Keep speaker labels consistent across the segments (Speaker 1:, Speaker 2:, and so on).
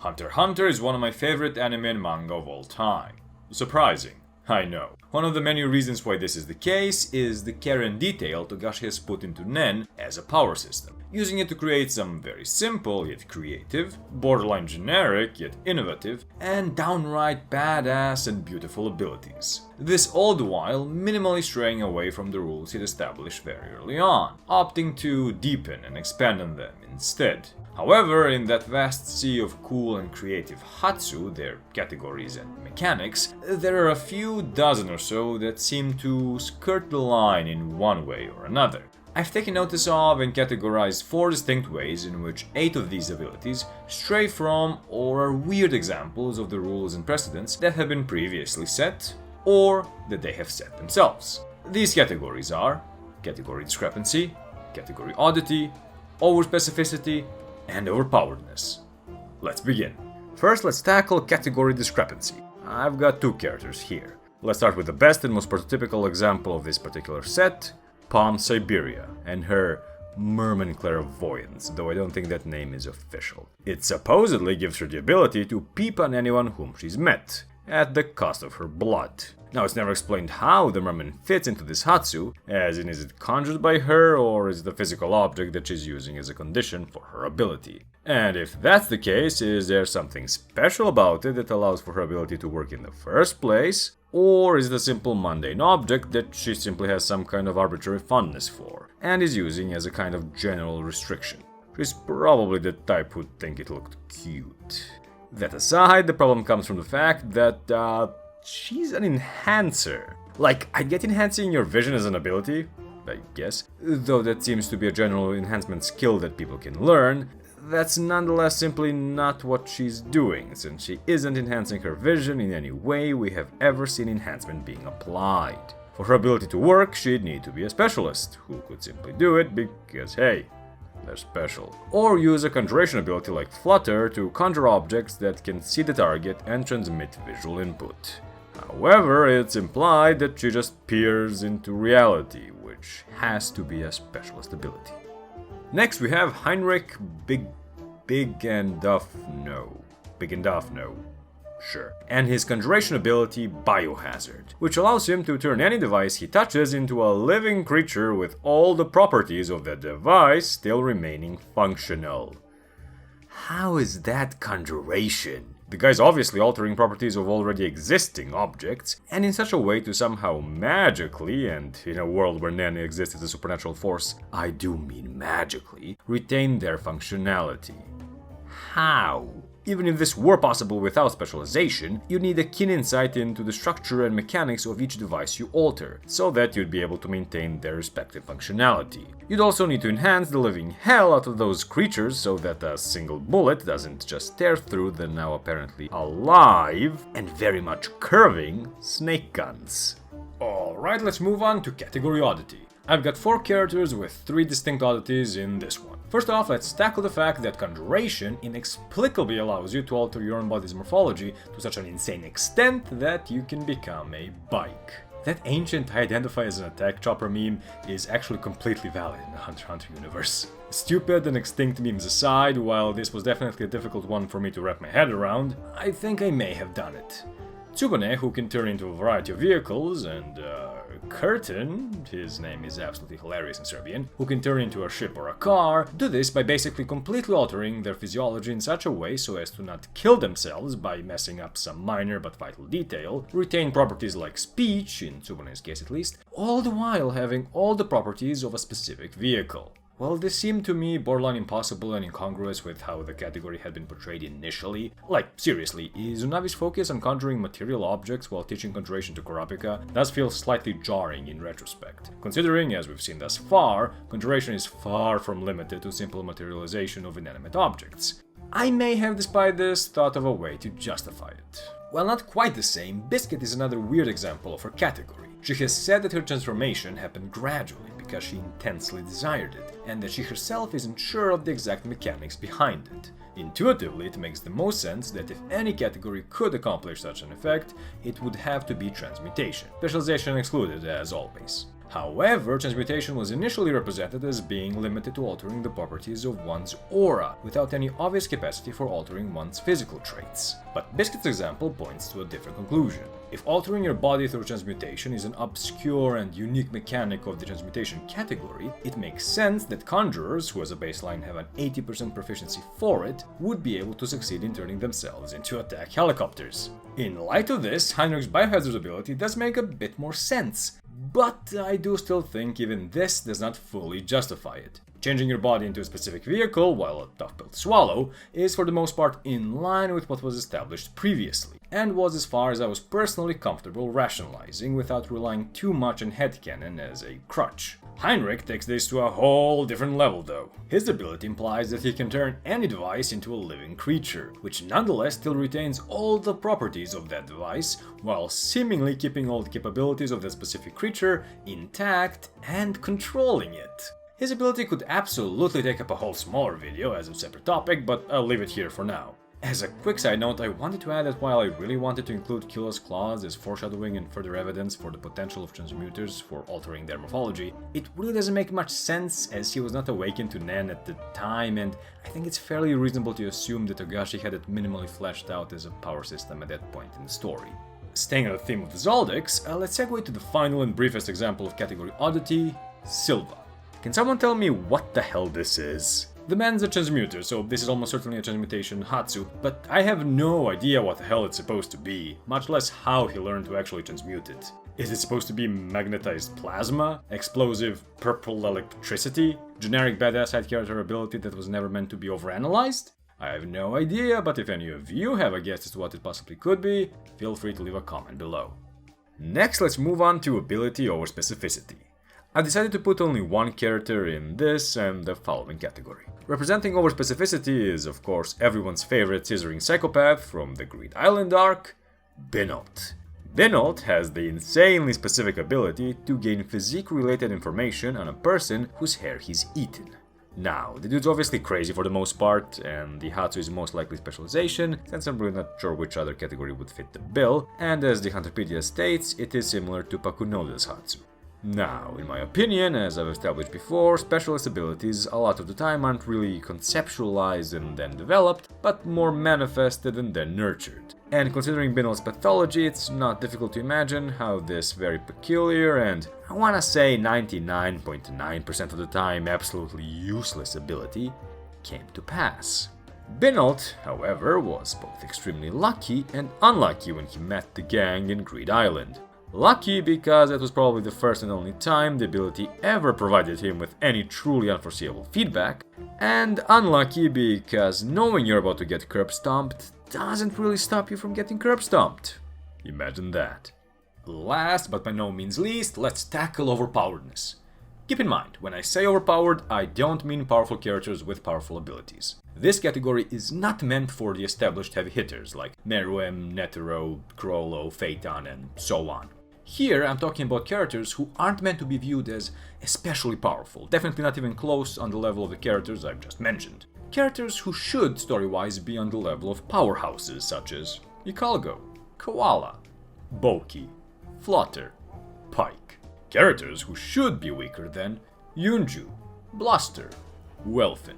Speaker 1: Hunter x Hunter is one of my favorite anime and manga of all time. Surprising, I know. One of the many reasons why this is the case is the care and detail Togashi has put into Nen as a power system, using it to create some very simple yet creative, borderline generic yet innovative, and downright badass and beautiful abilities. This all the while minimally straying away from the rules he'd established very early on, opting to deepen and expand on them instead. However, in that vast sea of cool and creative Hatsu, their categories and mechanics, there are a few dozen or so that seem to skirt the line in one way or another. I've taken notice of and categorized 4 distinct ways in which 8 of these abilities stray from or are weird examples of the rules and precedents that have been previously set, or that they have set themselves. These categories are category discrepancy, category oddity, over-specificity, and overpoweredness. Let's begin. First, let's tackle category discrepancy. I've got 2 characters here. Let's start with the best and most prototypical example of this particular set, Palm Siberia, and her Merman Clairvoyance, though I don't think that name is official. It supposedly gives her the ability to peep on anyone whom she's met, at the cost of her blood. Now, it's never explained how the merman fits into this Hatsu, as in is it conjured by her, or is it a physical object that she's using as a condition for her ability? And if that's the case, is there something special about it that allows for her ability to work in the first place? Or is it a simple mundane object that she simply has some kind of arbitrary fondness for, and is using as a kind of general restriction? She's probably the type who'd think it looked cute. That aside, the problem comes from the fact that, she's an enhancer. Like, I'd get enhancing your vision as an ability, I guess, though that seems to be a general enhancement skill that people can learn. That's nonetheless simply not what she's doing, since she isn't enhancing her vision in any way we have ever seen enhancement being applied. For her ability to work, she'd need to be a specialist, who could simply do it because, hey, they're special. Or use a conjuration ability like Flutter to conjure objects that can see the target and transmit visual input. However, it's implied that she just peers into reality, which has to be a specialist ability. Next we have Heinrich Big and Duff No. Sure. And his conjuration ability Biohazard, which allows him to turn any device he touches into a living creature with all the properties of that device still remaining functional. How is that conjuration? The guy's obviously altering properties of already existing objects, and in such a way to somehow magically, and in a world where Nen exists as a supernatural force, I do mean magically, retain their functionality. How? Even if this were possible without specialization, you'd need a keen insight into the structure and mechanics of each device you alter, so that you'd be able to maintain their respective functionality. You'd also need to enhance the living hell out of those creatures so that a single bullet doesn't just tear through the now apparently alive and very much curving snake guns. Alright, let's move on to category oddity. I've got 4 characters with 3 distinct oddities in this one. First off, let's tackle the fact that conjuration inexplicably allows you to alter your own body's morphology to such an insane extent that you can become a bike. That ancient I identify as an attack chopper meme is actually completely valid in the Hunter x Hunter universe. Stupid and extinct memes aside, while this was definitely a difficult one for me to wrap my head around, I think I may have done it. Tsubone, who can turn into a variety of vehicles, and Curtin, his name is absolutely hilarious in Serbian, who can turn into a ship or a car, do this by basically completely altering their physiology in such a way so as to not kill themselves by messing up some minor but vital detail, retain properties like speech, in Tsubone's case at least, all the while having all the properties of a specific vehicle. Well, this seemed to me borderline impossible and incongruous with how the category had been portrayed initially. Like, seriously, Izunabi's focus on conjuring material objects while teaching conjuration to Kurapika does feel slightly jarring in retrospect, considering, as we've seen thus far, conjuration is far from limited to simple materialization of inanimate objects. I may have, despite this, thought of a way to justify it. While not quite the same, Biscuit is another weird example of her category. She has said that her transformation happened gradually because she intensely desired it, and that she herself isn't sure of the exact mechanics behind it. Intuitively, it makes the most sense that if any category could accomplish such an effect, it would have to be transmutation, specialization excluded as always. However, transmutation was initially represented as being limited to altering the properties of one's aura, without any obvious capacity for altering one's physical traits. But Biscuit's example points to a different conclusion. If altering your body through transmutation is an obscure and unique mechanic of the transmutation category, it makes sense that conjurers, who as a baseline have an 80% proficiency for it, would be able to succeed in turning themselves into attack helicopters. In light of this, Heinrich's biohazard ability does make a bit more sense, but I do still think even this does not fully justify it. Changing your body into a specific vehicle, while a tough pill to swallow, is for the most part in line with what was established previously, and was as far as I was personally comfortable rationalizing without relying too much on headcanon as a crutch. Heinrich takes this to a whole different level though. His ability implies that he can turn any device into a living creature, which nonetheless still retains all the properties of that device, while seemingly keeping all the capabilities of that specific creature intact and controlling it. His ability could absolutely take up a whole smaller video as a separate topic, but I'll leave it here for now. As a quick side note, I wanted to add that while I really wanted to include Killa's claws as foreshadowing and further evidence for the potential of transmuters for altering their morphology, it really doesn't make much sense as he was not awakened to Nen at the time, and I think it's fairly reasonable to assume that Togashi had it minimally fleshed out as a power system at that point in the story. Staying on the theme of the Zoldycks, let's segue to the final and briefest example of category oddity, Silva. Can someone tell me what the hell this is? The man's a transmuter, so this is almost certainly a transmutation Hatsu, but I have no idea what the hell it's supposed to be, much less how he learned to actually transmute it. Is it supposed to be magnetized plasma? Explosive purple electricity? Generic badass side character ability that was never meant to be overanalyzed? I have no idea, but if any of you have a guess as to what it possibly could be, feel free to leave a comment below. Next, let's move on to ability over specificity. I decided to put only one character in this and the following category. Representing over-specificity is, of course, everyone's favorite scissoring psychopath from the Greed Island arc, Binolt. Binolt has the insanely specific ability to gain physique-related information on a person whose hair he's eaten. Now, the dude's obviously crazy for the most part, and the Hatsu is most likely specialization, since I'm really not sure which other category would fit the bill, and as the Hunterpedia states, it is similar to Pakunoda's Hatsu. Now, in my opinion, as I've established before, specialist abilities a lot of the time aren't really conceptualized and then developed, but more manifested and then nurtured. And considering Binolt's pathology, it's not difficult to imagine how this very peculiar and, I wanna say 99.9% of the time, absolutely useless ability came to pass. Binolt, however, was both extremely lucky and unlucky when he met the gang in Greed Island. Lucky because it was probably the first and only time the ability ever provided him with any truly unforeseeable feedback, and unlucky because knowing you're about to get curb stomped doesn't really stop you from getting curb stomped. Imagine that. Last but by no means least, let's tackle Overpoweredness. Keep in mind, when I say overpowered, I don't mean powerful characters with powerful abilities. This category is not meant for the established heavy hitters like Meruem, Netero, Crollo, Phaeton, and so on. Here I'm talking about characters who aren't meant to be viewed as especially powerful, definitely not even close on the level of the characters I've just mentioned. Characters who should, story-wise, be on the level of powerhouses such as Ikalgo, Koala, Boki, Flutter, Pike. Characters who should be weaker than Yunju, Bluster, Welfin,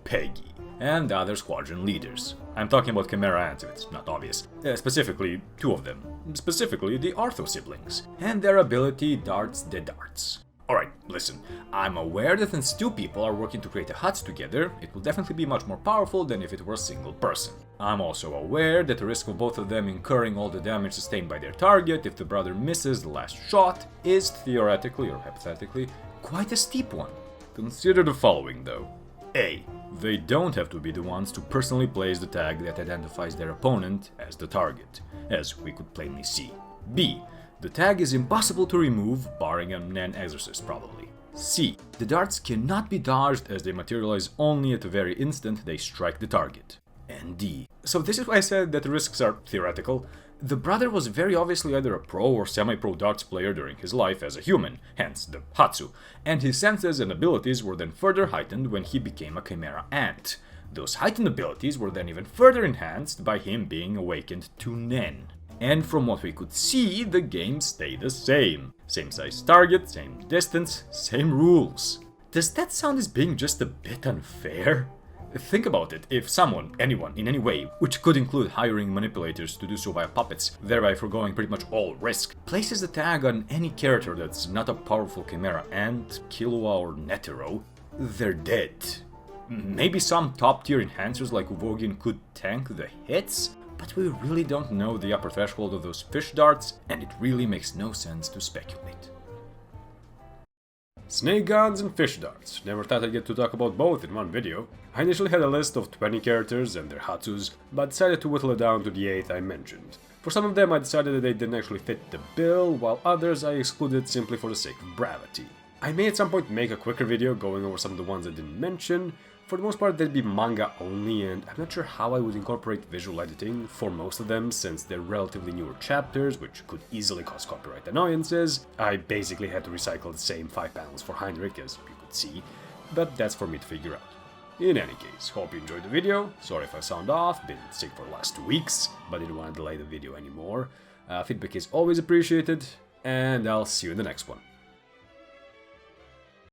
Speaker 1: Peggy, and other squadron leaders. I'm talking about Chimera Ants if it's not obvious. Specifically, two of them. Specifically, the Artho siblings. And their ability darts the darts. Alright, listen. I'm aware that since two people are working to create a Hatsu together, it will definitely be much more powerful than if it were a single person. I'm also aware that the risk of both of them incurring all the damage sustained by their target if the brother misses the last shot is theoretically or hypothetically quite a steep one. Consider the following though. A. They don't have to be the ones to personally place the tag that identifies their opponent as the target, as we could plainly see. B. The tag is impossible to remove, barring a Nen exorcist probably. C. The darts cannot be dodged as they materialize only at the very instant they strike the target. And D. So this is why I said that the risks are theoretical. The brother was very obviously either a pro or semi-pro darts player during his life as a human, hence the Hatsu, and his senses and abilities were then further heightened when he became a Chimera Ant. Those heightened abilities were then even further enhanced by him being awakened to Nen. And from what we could see, the games stay the same. Same size target, same distance, same rules. Does that sound as being just a bit unfair? Think about it, if someone, anyone, in any way, which could include hiring manipulators to do so via puppets, thereby foregoing pretty much all risk, places a tag on any character that's not a powerful chimera and Killua or Netero, they're dead. Maybe some top-tier enhancers like Uvogin could tank the hits, but we really don't know the upper threshold of those fish darts, and it really makes no sense to speculate. Snake guns and fish darts. Never thought I'd get to talk about both in one video. I initially had a list of 20 characters and their Hatsus, but decided to whittle it down to the 8 I mentioned. For some of them I decided that they didn't actually fit the bill, while others I excluded simply for the sake of brevity. I may at some point make a quicker video going over some of the ones I didn't mention. For the most part they'd be manga only, and I'm not sure how I would incorporate visual editing for most of them since they're relatively newer chapters, which could easily cause copyright annoyances. I basically had to recycle the same 5 panels for Heinrich, as you could see, but that's for me to figure out. In any case, hope you enjoyed the video. Sorry if I sound off, been sick for the last 2 weeks, but didn't want to delay the video anymore. Feedback is always appreciated, and I'll see you in the next one.